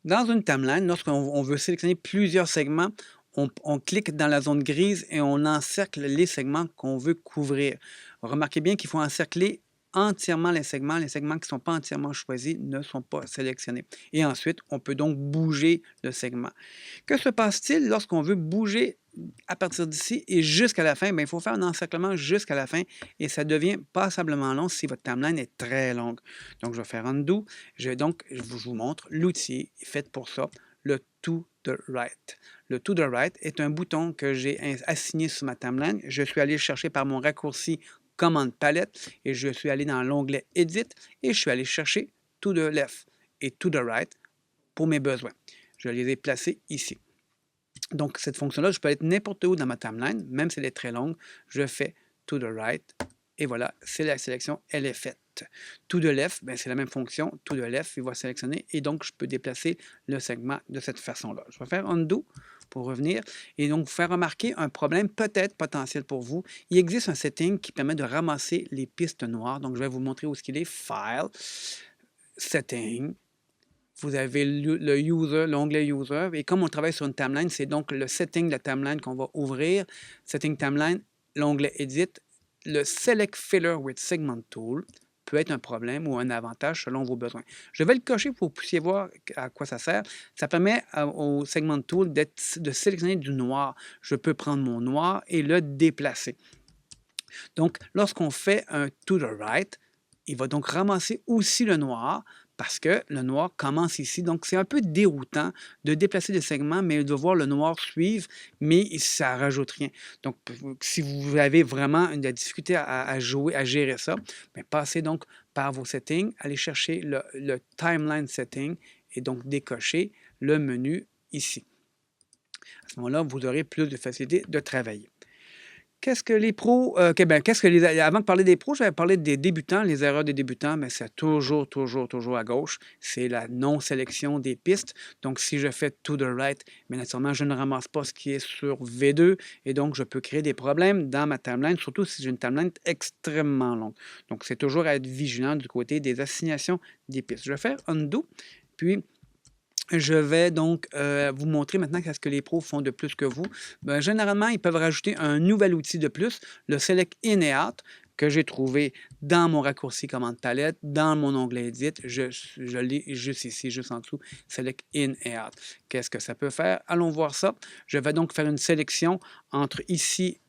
Dans une timeline, lorsqu'on veut sélectionner plusieurs segments, on clique dans la zone grise et on encercle les segments qu'on veut couvrir. Remarquez bien qu'il faut encercler entièrement les segments. Les segments qui ne sont pas entièrement choisis ne sont pas sélectionnés. Et ensuite, on peut donc bouger le segment. Que se passe-t-il lorsqu'on veut bouger à partir d'ici et jusqu'à la fin? Bien, il faut faire un encerclement jusqu'à la fin et ça devient passablement long si votre timeline est très longue. Donc, je vais faire Undo. Je vous montre l'outil fait pour ça, le To the Right. Le To the Right est un bouton que j'ai assigné sur ma timeline. Je suis allé chercher par mon raccourci Commande Palette et je suis allé dans l'onglet Edit et je suis allé chercher To the Left et To the Right pour mes besoins. Je les ai placés ici. Donc, cette fonction-là, je peux être n'importe où dans ma timeline, même si elle est très longue. Je fais To the Right et voilà, c'est la sélection, elle est faite. To the Left, c'est la même fonction. To the Left, il va sélectionner et donc je peux déplacer le segment de cette façon-là. Je vais faire Undo pour revenir et donc vous faire remarquer un problème peut-être potentiel pour vous. Il existe un setting qui permet de ramasser les pistes noires. Donc, je vais vous montrer où est-ce qu'il est. File, Setting. Vous avez le User, l'onglet User, et comme on travaille sur une timeline, c'est donc le setting de la timeline qu'on va ouvrir. Setting Timeline, l'onglet Edit, le Select Filler with Segment Tool peut être un problème ou un avantage selon vos besoins. Je vais le cocher pour que vous puissiez voir à quoi ça sert. Ça permet au Segment Tool de sélectionner du noir. Je peux prendre mon noir et le déplacer. Donc, lorsqu'on fait un To the Right, il va donc ramasser aussi le noir parce que le noir commence ici. Donc, c'est un peu déroutant de déplacer des segments, mais de voir le noir suivre, mais ça ne rajoute rien. Donc, si vous avez vraiment de la difficulté à gérer ça, bien, passez donc par vos settings, allez chercher le Timeline Setting et donc décocher le menu ici. À ce moment-là, vous aurez plus de facilité de travailler. Qu'est-ce que les pros, avant de parler des pros, j'avais parlé des débutants, les erreurs des débutants, mais c'est toujours à gauche. C'est la non-sélection des pistes. Donc, si je fais To the Right, bien naturellement, je ne ramasse pas ce qui est sur V2 et donc je peux créer des problèmes dans ma timeline, surtout si j'ai une timeline extrêmement longue. Donc, c'est toujours à être vigilant du côté des assignations des pistes. Je vais faire Undo, puis je vais donc vous montrer maintenant qu'est-ce que les pros font de plus que vous. Généralement, ils peuvent rajouter un nouvel outil de plus, le Select In et Out, que j'ai trouvé dans mon raccourci commande palette, dans mon onglet Edit. Je l'ai juste ici, juste en dessous, Select In et Out. Qu'est-ce que ça peut faire? Allons voir ça. Je vais donc faire une sélection entre ici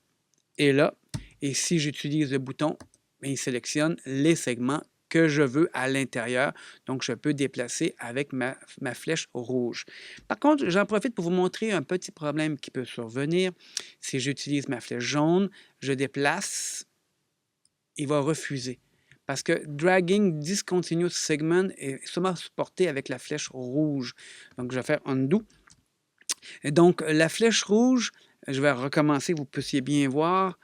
et là. Et si j'utilise le bouton, il sélectionne les segments que je veux à l'intérieur. Donc, je peux déplacer avec ma flèche rouge. Par contre, j'en profite pour vous montrer un petit problème qui peut survenir. Si j'utilise ma flèche jaune, je déplace, il va refuser. Parce que Dragging Discontinuous Segment est seulement supporté avec la flèche rouge. Donc, je vais faire Undo. Et donc, la flèche rouge, je vais recommencer, vous puissiez bien voir.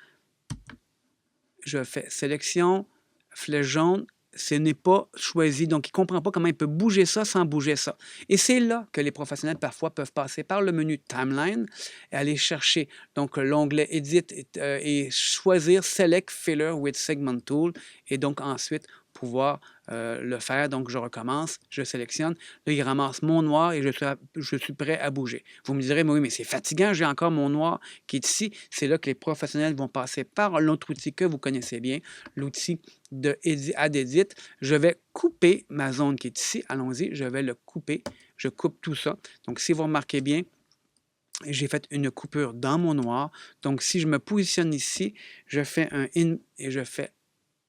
Je fais Sélection, flèche jaune, ce n'est pas choisi. Donc, il ne comprend pas comment il peut bouger ça sans bouger ça. Et c'est là que les professionnels, parfois, peuvent passer par le menu Timeline et aller chercher donc l'onglet Edit et choisir Select Filler with Segment Tool et donc ensuite pouvoir le faire. Donc, je recommence, je sélectionne. Là, il ramasse mon noir et je suis prêt à bouger. Vous me direz, mais oui, mais c'est fatigant, j'ai encore mon noir qui est ici. C'est là que les professionnels vont passer par l'autre outil que vous connaissez bien, l'outil de Add Edit. Je vais couper ma zone qui est ici. Allons-y, je vais le couper. Je coupe tout ça. Donc, si vous remarquez bien, j'ai fait une coupure dans mon noir. Donc, si je me positionne ici, je fais un In et je fais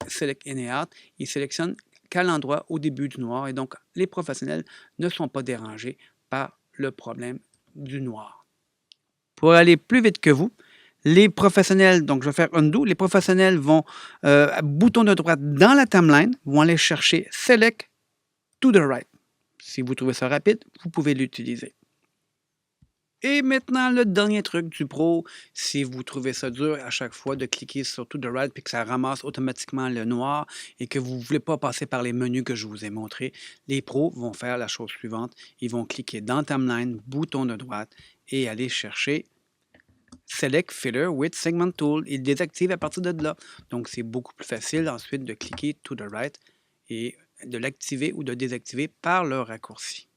Select In et Out. Il sélectionne qu'à l'endroit au début du noir. Et donc, les professionnels ne sont pas dérangés par le problème du noir. Pour aller plus vite que vous, les professionnels, donc je vais faire Undo, les professionnels vont, bouton de droite dans la timeline, vont aller chercher Select To the Right. Si vous trouvez ça rapide, vous pouvez l'utiliser. Et maintenant, le dernier truc du pro, si vous trouvez ça dur à chaque fois de cliquer sur To the Right puis que ça ramasse automatiquement le noir et que vous ne voulez pas passer par les menus que je vous ai montrés, les pros vont faire la chose suivante. Ils vont cliquer dans Timeline, bouton de droite et aller chercher Select Filler with Segment Tool. Il désactive à partir de là. Donc, c'est beaucoup plus facile ensuite de cliquer To the Right et de l'activer ou de désactiver par le raccourci.